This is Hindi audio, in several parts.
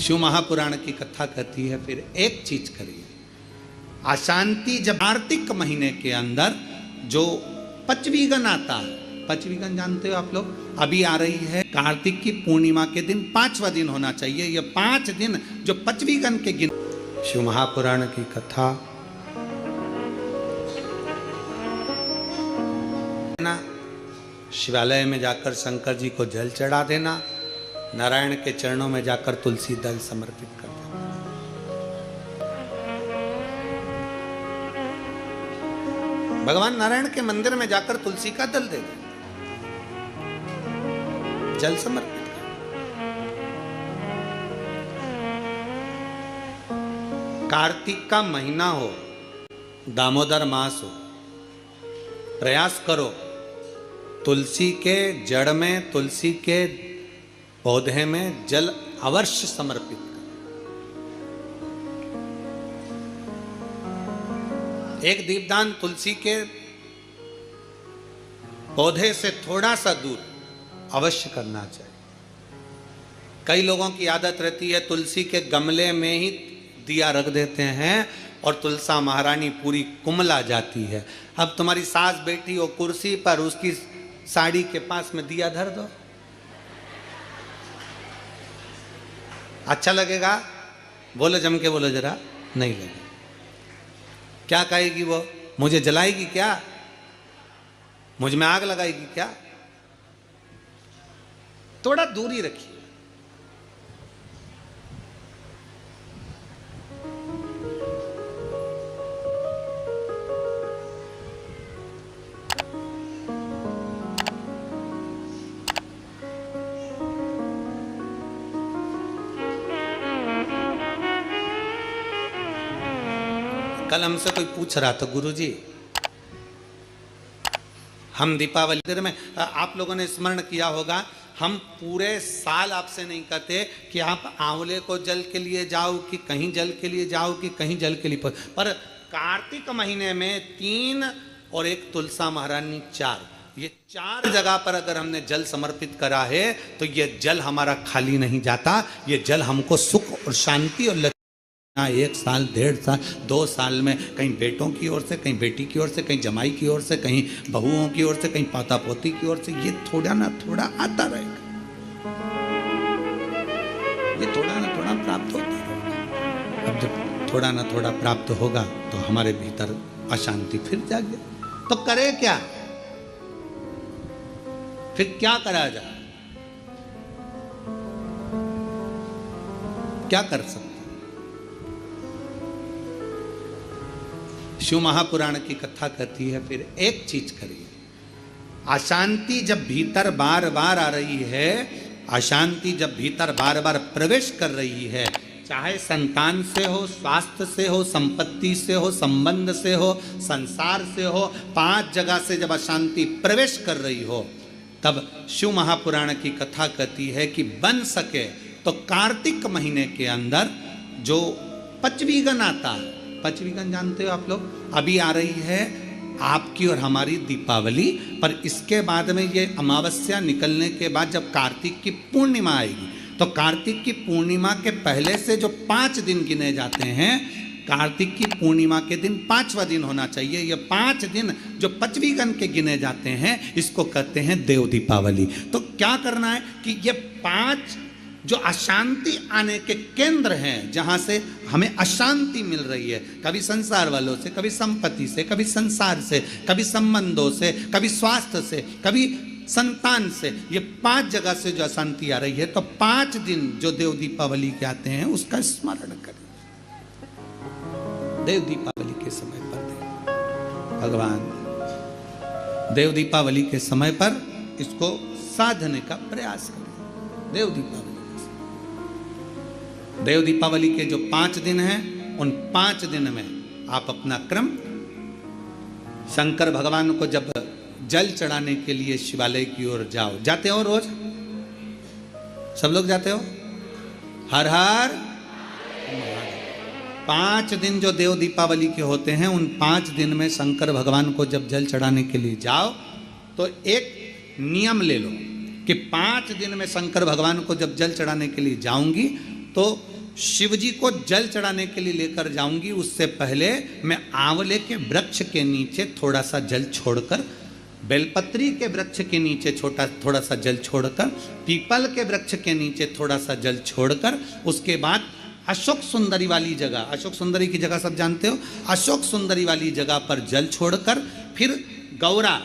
शिव महापुराण की कथा कहती है फिर एक चीज करिए, अशांति जब कार्तिक महीने के अंदर जो पचवीगन आता है, पचवीगन जानते हो आप लोग, अभी आ रही है कार्तिक की पूर्णिमा के दिन 5वां दिन होना चाहिए। ये 5 दिन जो पचवीगन के गिन, शिव महापुराण की कथा ना, शिवालय में जाकर शंकर जी को जल चढ़ा देना, नारायण के चरणों में जाकर तुलसी दल समर्पित कर देना। भगवान नारायण के मंदिर में जाकर तुलसी का दल दे देना, जल समर्पित कर। कार्तिक का महीना हो, दामोदर मास हो, प्रयास करो तुलसी के जड़ में, तुलसी के पौधे में जल अवश्य समर्पित कर। एक दीपदान तुलसी के पौधे से थोड़ा सा दूर अवश्य करना चाहिए। कई लोगों की आदत रहती है तुलसी के गमले में ही दिया रख देते हैं और तुलसा महारानी पूरी कुमला जाती है। अब तुम्हारी सास बैठी हो कुर्सी पर, उसकी साड़ी के पास में दिया धर दो, अच्छा लगेगा? बोलो, जम के बोलो जरा। नहीं लगेगा। क्या कहेगी वो? मुझे जलाएगी क्या? मुझ में आग लगाएगी क्या? थोड़ा दूरी रखिए। कल हमसे कोई पूछ रहा था, गुरुजी हम दीपावली में, आप लोगों ने स्मरण किया होगा, हम पूरे साल आपसे नहीं कहते कि आप आंवले को जल के लिए जाओ कि कहीं जल के लिए जाओ कि कहीं जल के लिए, पर कार्तिक महीने में 3 और 1 तुलसा महारानी 4, ये 4 जगह पर अगर हमने जल समर्पित करा है तो ये जल हमारा खाली नहीं जाता। ये जल हमको सुख और शांति और 1 साल, 1.5 साल, 2 साल में कहीं बेटों की ओर से, कहीं बेटी की ओर से, कहीं जमाई की ओर से, कहीं बहुओं की ओर से, कहीं पोता पोती की ओर से, ये थोड़ा ना थोड़ा आता रहेगा। ये थोड़ा ना थोड़ा प्राप्त होता रहेगा। अब जब थोड़ा ना थोड़ा प्राप्त होगा तो हमारे भीतर अशांति फिर जागे। तो करे क्या? फिर क्या करा जाए? क्या कर सकते? शिव महापुराण की कथा कहती है फिर एक चीज करिए, अशांति जब भीतर बार बार आ रही है, अशांति जब भीतर बार बार प्रवेश कर रही है, चाहे संतान से हो, स्वास्थ्य से हो, संपत्ति से हो, संबंध से हो, संसार से हो, 5 जगह से जब अशांति प्रवेश कर रही हो, तब शिव महापुराण की कथा कहती है कि बन सके तो कार्तिक महीने के अंदर जो पचवीगन आता है, पचवीगन जानते हो आप लोग, अभी आ रही है आपकी और हमारी दीपावली, पर इसके बाद में ये अमावस्या निकलने के बाद जब कार्तिक की पूर्णिमा आएगी, तो कार्तिक की पूर्णिमा के पहले से जो 5 दिन गिने जाते हैं, कार्तिक की पूर्णिमा के दिन 5वां दिन होना चाहिए। ये 5 दिन जो पचवीगन के गिने जाते हैं, इसको कहते हैं देव दीपावली। तो क्या करना है कि ये 5 जो अशांति आने के केंद्र हैं, जहां से हमें अशांति मिल रही है, कभी संसार वालों से, कभी संपत्ति से, कभी संसार से, कभी संबंधों से, कभी स्वास्थ्य से, कभी संतान से, ये 5 जगह से जो अशांति आ रही है, तो 5 दिन जो देव दीपावली के आते हैं उसका स्मरण करें। देव दीपावली के समय पर भगवान देव दीपावली के समय पर इसको साधने का प्रयास करें। देव दीपावली के जो 5 दिन हैं, उन 5 दिन में आप अपना क्रम, शंकर भगवान को जब जल चढ़ाने के लिए शिवालय की ओर जाओ, जाते हो रोज? सब लोग जाते हो? हर हर 5 दिन जो देव दीपावली के होते हैं, उन 5 दिन में शंकर भगवान को जब जल चढ़ाने के लिए जाओ तो एक नियम ले लो कि 5 दिन में शंकर भगवान को जब जल चढ़ाने के लिए जाऊंगी तो शिव जी को जल चढ़ाने के लिए लेकर जाऊंगी, उससे पहले मैं आंवले के वृक्ष के नीचे थोड़ा सा जल छोड़कर, बेलपत्री के वृक्ष के नीचे थोड़ा सा जल छोड़कर, पीपल के वृक्ष के नीचे थोड़ा सा जल छोड़कर, उसके बाद अशोक सुंदरी वाली जगह, अशोक सुंदरी की जगह सब जानते हो, अशोक सुंदरी वाली जगह पर जल छोड़कर फिर गौरा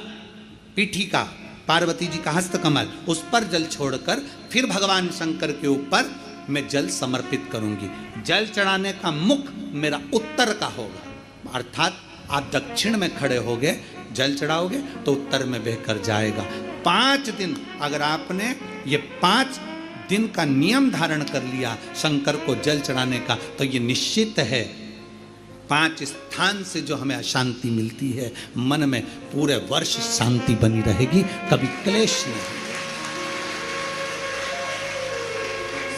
पीठिका पार्वती जी का हस्तकमल उस पर जल छोड़कर फिर भगवान शंकर के ऊपर मैं जल समर्पित करूंगी। जल चढ़ाने का मुख मेरा उत्तर का होगा, अर्थात आप दक्षिण में खड़े होगे, जल चढ़ाओगे तो उत्तर में बहकर जाएगा। 5 दिन अगर आपने ये 5 दिन का नियम धारण कर लिया शंकर को जल चढ़ाने का, तो ये निश्चित है 5 स्थान से जो हमें अशांति मिलती है, मन में पूरे वर्ष शांति बनी रहेगी, कभी क्लेश नहीं।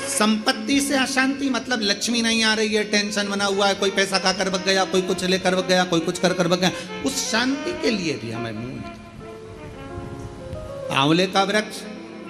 संपत्ति से अशांति मतलब लक्ष्मी नहीं आ रही है, टेंशन बना हुआ है, कोई पैसा खा कर बग गया, कोई कुछ लेकर बग गया, कोई कुछ कर बग गया, उस शांति के लिए भी हमें आंवले का वृक्ष,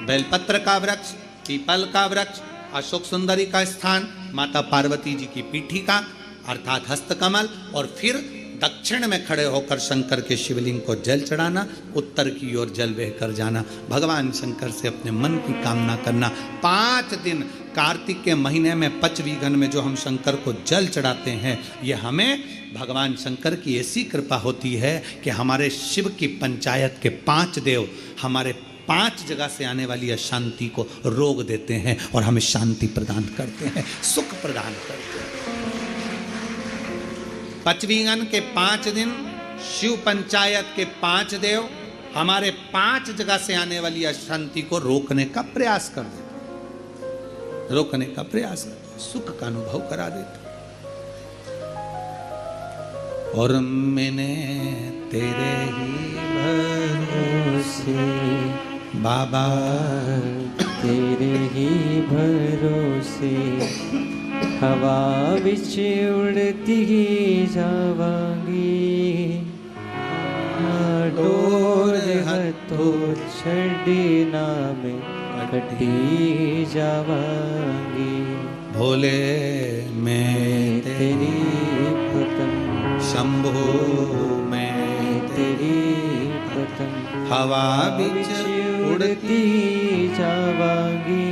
बेलपत्र का वृक्ष, पीपल का वृक्ष, अशोक सुंदरी का स्थान, माता पार्वती जी की पीठिका अर्थात हस्तकमल, और फिर दक्षिण में खड़े होकर शंकर के शिवलिंग को जल चढ़ाना, उत्तर की ओर जल बहकर जाना, भगवान शंकर से अपने मन की कामना करना। 5 दिन कार्तिक के महीने में पचवीगन में जो हम शंकर को जल चढ़ाते हैं, ये हमें भगवान शंकर की ऐसी कृपा होती है कि हमारे शिव की पंचायत के 5 देव हमारे 5 जगह से आने वाली अशांति को रोक देते हैं और हमें शांति प्रदान करते हैं, सुख प्रदान करते हैं। पचवीगन के 5 दिन शिव पंचायत के 5 देव हमारे 5 जगह से आने वाली अशांति को रोकने का प्रयास कर देते, रोकने का प्रयास करते, सुख का अनुभव करा देते। और मैंने तेरे ही भरोसे बाबा, तेरे ही भरोसे हवा विच उड़ती जावांगी, डोर हथों छड़ी ना में कटी जावांगी। भोले मैं तेरी पतंग, शंभो मैं तेरी पतंग, हवा बिच उड़ती जावांगी,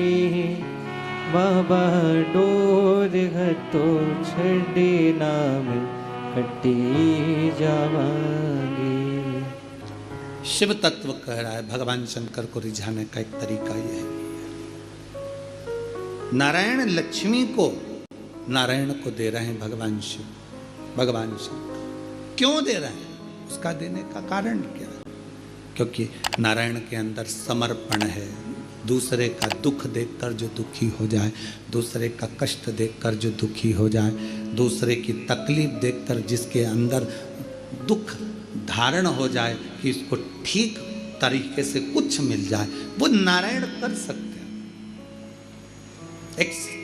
बाबा डोर हथों छड़ी नाम कटी जावांगी। शिव तत्व कह रहा है भगवान शंकर को रिझाने का एक तरीका यह है। नारायण लक्ष्मी को नारायण को दे रहे हैं भगवान शिव, भगवान शंकर क्यों दे रहे हैं, उसका देने का कारण क्या है? क्योंकि नारायण के अंदर समर्पण है। दूसरे का दुख देखकर जो दुखी हो जाए, दूसरे का कष्ट देखकर जो दुखी हो जाए, दूसरे की तकलीफ देखकर जिसके अंदर दुख धारण हो जाए कि इसको ठीक तरीके से कुछ मिल जाए, वो नारायण कर सकते हैं।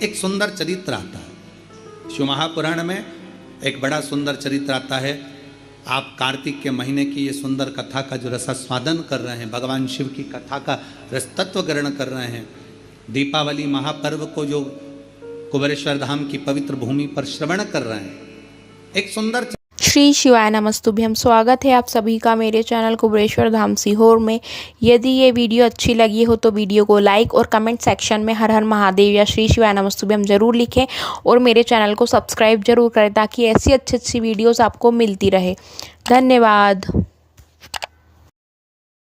एक सुंदर चरित्र आता है शिव महापुराण में, एक बड़ा सुंदर चरित्र आता है। आप कार्तिक के महीने की ये सुंदर कथा का जो रसास्वादन कर रहे हैं, भगवान शिव की कथा का रसतत्व ग्रहण कर रहे हैं, दीपावली महापर्व को जो कुबेरेश्वर धाम की पवित्र भूमि पर श्रवण कर रहे हैं, एक सुंदर श्री शिवाय नमस्तुभ्यम। स्वागत है आप सभी का मेरे चैनल कुबेरेश्वर धाम सीहोर में। यदि ये वीडियो अच्छी लगी हो तो वीडियो को लाइक और कमेंट सेक्शन में हर हर महादेव या श्री शिवाय नमस्तुभ्यम जरूर लिखें और मेरे चैनल को सब्सक्राइब जरूर करें ताकि ऐसी अच्छी वीडियोस आपको मिलती रहे। धन्यवाद।